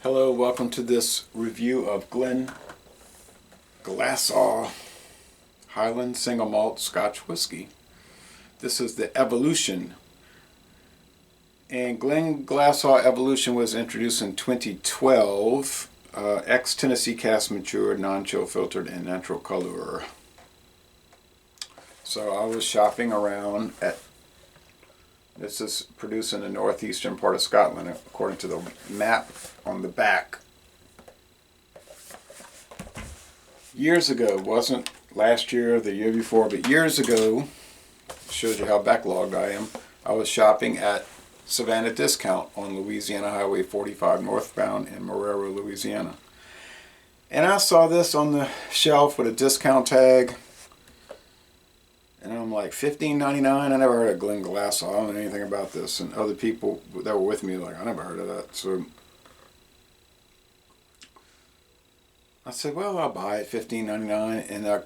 Hello, welcome to this review of Glenglassaugh Highland Single Malt Scotch Whiskey. This is the Evolution. And Glenglassaugh Evolution was introduced in 2012. Ex-Tennessee cask matured, non-chill filtered, and natural color. So I was shopping around at, this is produced in the northeastern part of Scotland, according to the map on the back. Years ago, wasn't last year or the year before, but years ago, shows you how backlogged I am, I was shopping at Savannah Discount on Louisiana Highway 45 northbound in Marrero, Louisiana. And I saw this on the shelf with a discount tag. And I'm like, $15.99? I never heard of Glenglassaugh. I don't know anything about this. And other people that were with me were like, I never heard of that. So I said, well, I'll buy it, $15.99. And I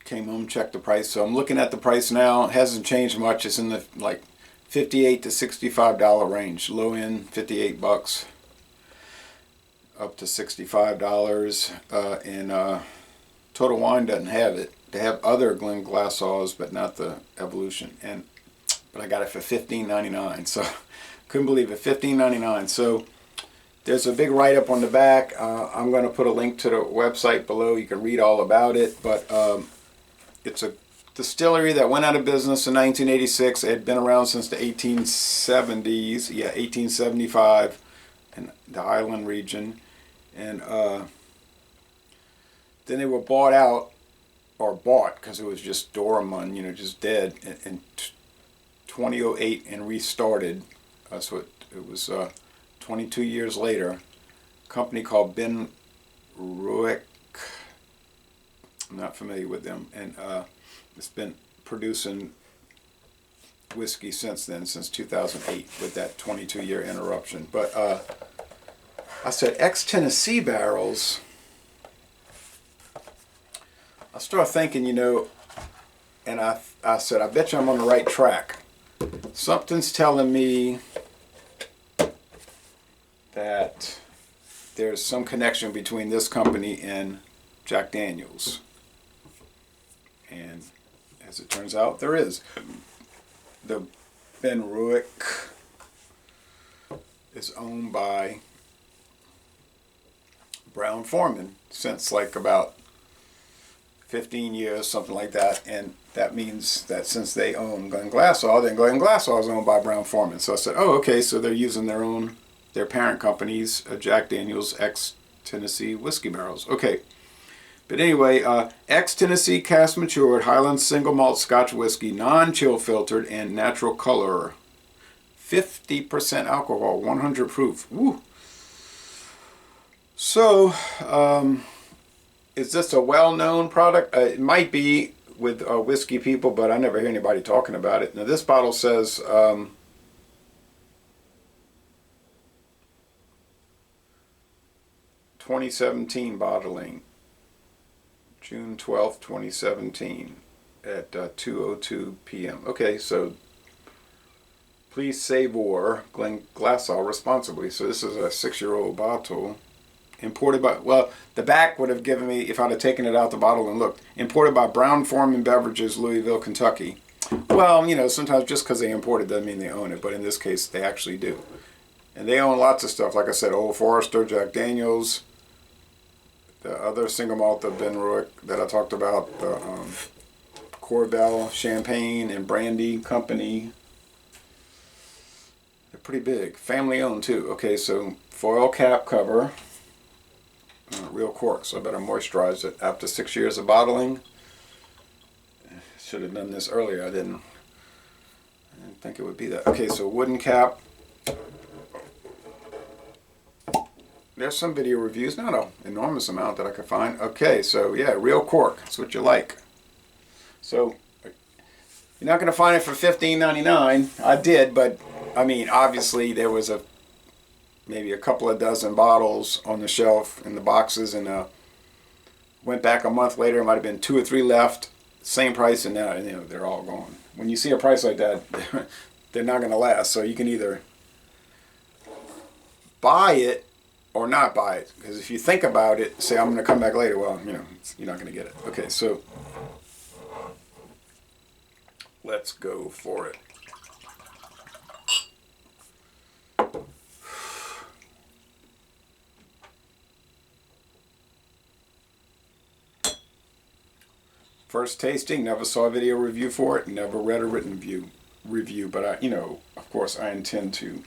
came home, checked the price. So I'm looking at the price now. It hasn't changed much. It's in the like $58 to $65 range. Low end, $58 up to $65. And Total Wine doesn't have it. They have other Glenglassaughs, but not the Evolution. But I got it for $15.99, so couldn't believe it, $15.99. So there's a big write-up on the back. I'm going to put a link to the website below. You can read all about it. But it's a distillery that went out of business in 1986. It had been around since the 1870s. Yeah, 1875 in the Highland region. And then they were bought out. Or bought, because it was just dormant, just dead, in 2008 and restarted. So it was 22 years later. A company called Ben Ruick. I'm not familiar with them, and it's been producing whiskey since then, since 2008, with that 22-year interruption. But I said ex-Tennessee barrels. I started thinking, and I said, I bet you I'm on the right track. Something's telling me that there's some connection between this company and Jack Daniels. And as it turns out, there is. The Ben Ruick is owned by Brown-Forman since like about 15 years, something like that, and that means that since they own Glenglassaugh, then Glenglassaugh is owned by Brown-Forman. So I said, oh, okay, so they're using their parent company's Jack Daniels ex-Tennessee whiskey barrels. Okay, but anyway, ex-Tennessee cask matured Highland single malt Scotch whiskey, non-chill filtered and natural color, 50% alcohol, 100 proof. Woo. So, is this a well-known product? It might be with whiskey people, but I never hear anybody talking about it. Now this bottle says 2017 bottling, June 12th, 2017 at 2:02 p.m. Okay, so please savor Glenglassaugh responsibly. So this is a 6-year-old bottle. Imported by, well, the back would have given me, if I'd have taken it out the bottle and looked, imported by Brown-Forman Beverages, Louisville, Kentucky. Well, sometimes just because they import it doesn't mean they own it, but in this case, they actually do. And they own lots of stuff, like I said, Old Forester, Jack Daniels, the other single malt, the Ben Ruick that I talked about, the Corbel Champagne and Brandy Company. They're pretty big. Family owned too. Okay, so foil cap cover. Real cork, so I better moisturize it after 6 years of bottling. Should have done this earlier. I didn't think it would be that. Okay, so wooden cap. There's some video reviews, not an enormous amount that I could find. Okay, so yeah, real cork. That's what you like. So you're not going to find it for $15.99. I did, but I mean, obviously there was maybe a couple of dozen bottles on the shelf in the boxes, and went back a month later, it might have been 2 or 3 left, same price, and now they're all gone. When you see a price like that, they're not going to last. So you can either buy it or not buy it. Because if you think about it, say I'm going to come back later, well, you know, you're not going to get it. Okay, so let's go for it. First tasting, never saw a video review for it, never read a written review, but I, you know, of course I intend to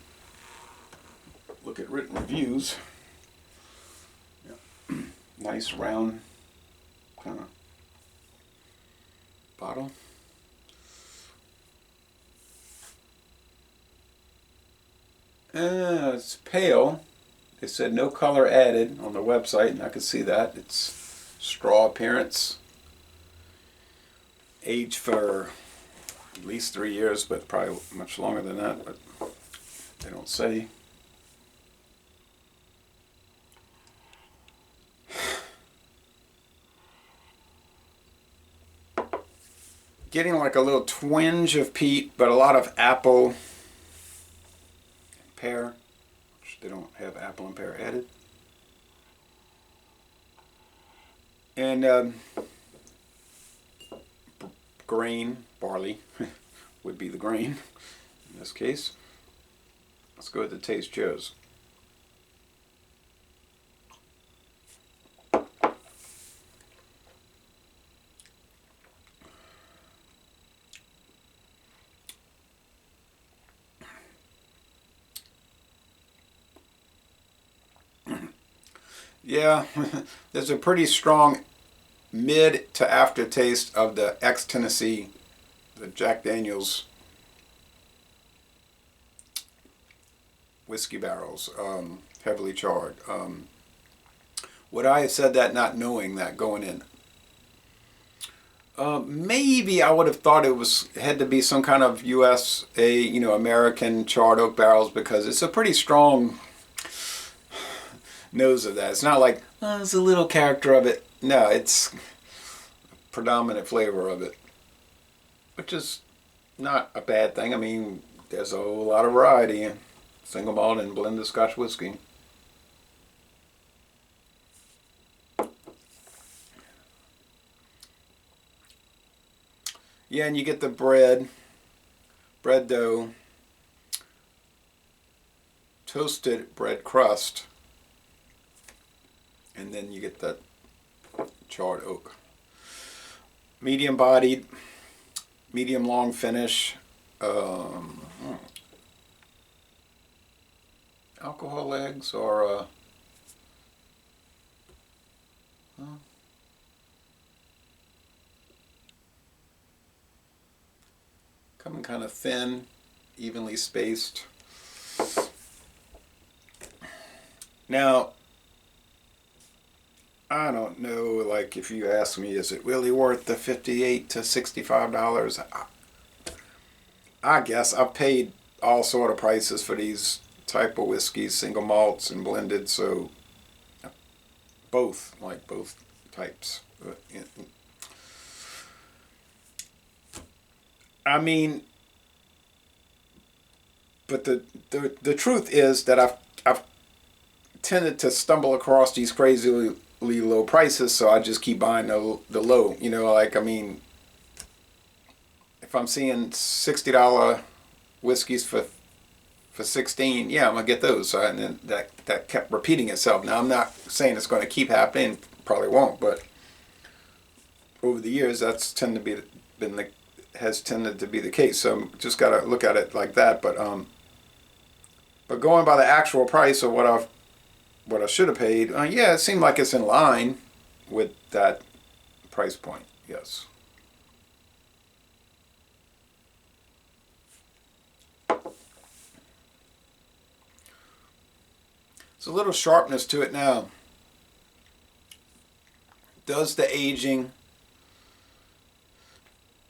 look at written reviews. Yeah. Nice round kind of bottle. It's pale. They said no color added on the website, and I could see that. It's straw appearance. Age for at least 3 years, but probably much longer than that, but they don't say. Getting like a little twinge of peat, but a lot of apple and pear, which they don't have apple and pear added. And grain, barley would be the grain in this case. Let's go with the taste Joe's. Yeah, there's a pretty strong mid to aftertaste of the ex-Tennessee, the Jack Daniel's whiskey barrels, heavily charred. Would I have said that not knowing that going in? Maybe I would have thought it had to be some kind of USA, you know, American charred oak barrels, because it's a pretty strong nose of that. It's not like, oh, there's a little character of it. No, it's predominant flavor of it, which is not a bad thing. I mean, there's a whole lot of variety in single malt and blended Scotch whiskey. Yeah, and you get the bread dough, toasted bread crust, and then you get that charred oak. Medium bodied, medium long finish. Alcohol legs are coming kind of thin, evenly spaced. Now, I don't know, like if you ask me, is it really worth the $58 to $65? I guess I've paid all sort of prices for these type of whiskeys, single malts and blended, so both types. I mean, but the truth is that I've tended to stumble across these crazily low prices, so I just keep buying the low. You know, like, I mean, if I'm seeing $60 whiskeys for 16, yeah, I'm gonna get those. So, and then that kept repeating itself. Now, I'm not saying it's going to keep happening, probably won't, but over the years has tended to be the case. So just gotta look at it like that. But going by the actual price of what I should have paid, yeah, it seemed like it's in line with that price point. Yes. There's a little sharpness to it now. Does the aging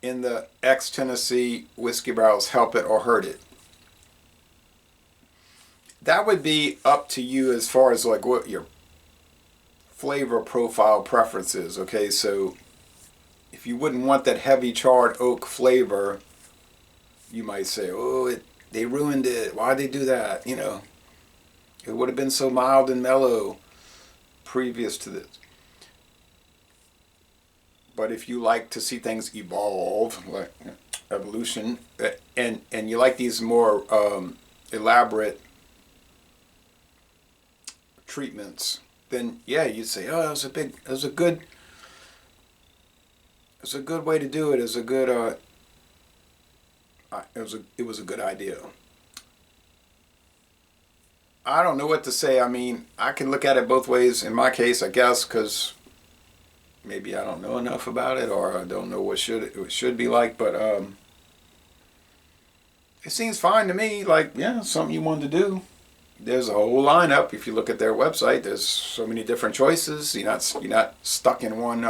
in the ex-Tennessee whiskey barrels help it or hurt it? That would be up to you as far as like what your flavor profile preference is. Okay, so if you wouldn't want that heavy charred oak flavor, you might say, oh, they ruined it. Why'd they do that? You know. It would have been so mild and mellow previous to this. But if you like to see things evolve, like evolution, and you like these more elaborate treatments, then yeah, you'd say, oh, it was a good way to do it. It was a good it was a good idea. I don't know what to say. I mean, I can look at it both ways in my case, I guess, because maybe I don't know enough about it, or I don't know what it should be like, but it seems fine to me. Like, yeah, something you wanted to do. There's a whole lineup. If you look at their website, there's so many different choices. You're not stuck in one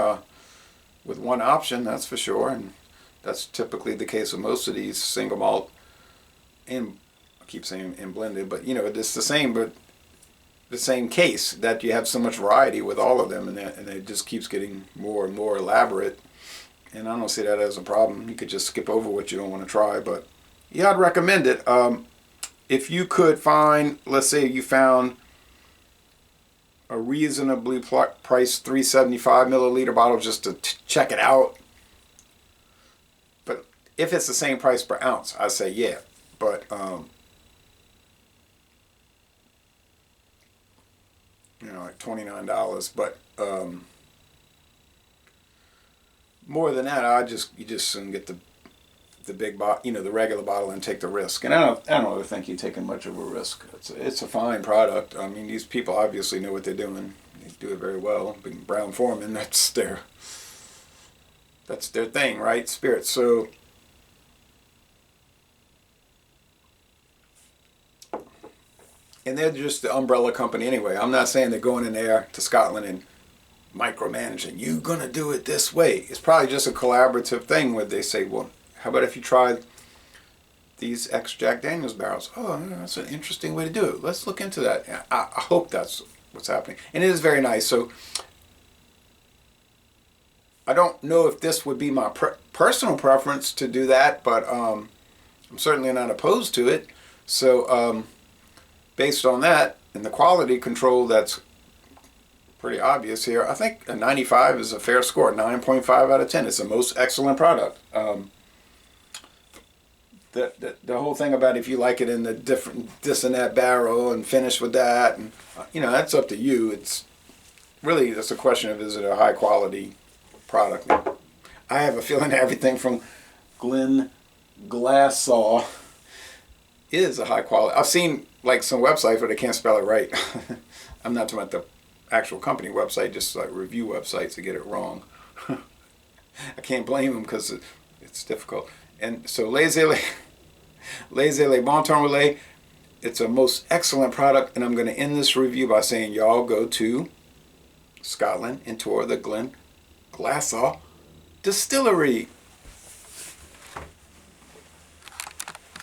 with one option, that's for sure. And that's typically the case with most of these single malt, and I keep saying and blended, but it's the same, but the same case that you have so much variety with all of them, and it just keeps getting more and more elaborate. And I don't see that as a problem. You could just skip over what you don't want to try, but yeah, I'd recommend it. If you could find, let's say you found a reasonably priced 375 milliliter bottle just to check it out. But if it's the same price per ounce, I say yeah. But like $29. But more than that, you just soon get the big bottle, the regular bottle, and take the risk. And I don't really think you're taking much of a risk. It's a fine product. I mean, these people obviously know what they're doing. They do it very well. Brown Foreman, that's their thing, right? Spirits. So and they're just the umbrella company anyway. I'm not saying they're going in there to Scotland and micromanaging. You're gonna do it this way. It's probably just a collaborative thing where they say, well, how about if you tried these ex-Jack Daniels barrels? Oh, that's an interesting way to do it. Let's look into that. I hope that's what's happening. And it is very nice. So I don't know if this would be my personal preference to do that, but I'm certainly not opposed to it. So based on that and the quality control that's pretty obvious here, I think a 95 is a fair score. 9.5 out of 10. It's the most excellent product. The whole thing about if you like it in the different this and that barrel and finish with that, and that's up to you. It's a question of, is it a high quality product? I have a feeling everything from Glenglassaugh is a high quality. I've seen like some websites where they can't spell it right. I'm not talking about the actual company website, just like review websites to get it wrong. I can't blame them because it's difficult. And so Les Bon Temps Relais, it's a most excellent product, and I'm going to end this review by saying y'all go to Scotland and tour the Glenglassaugh Distillery.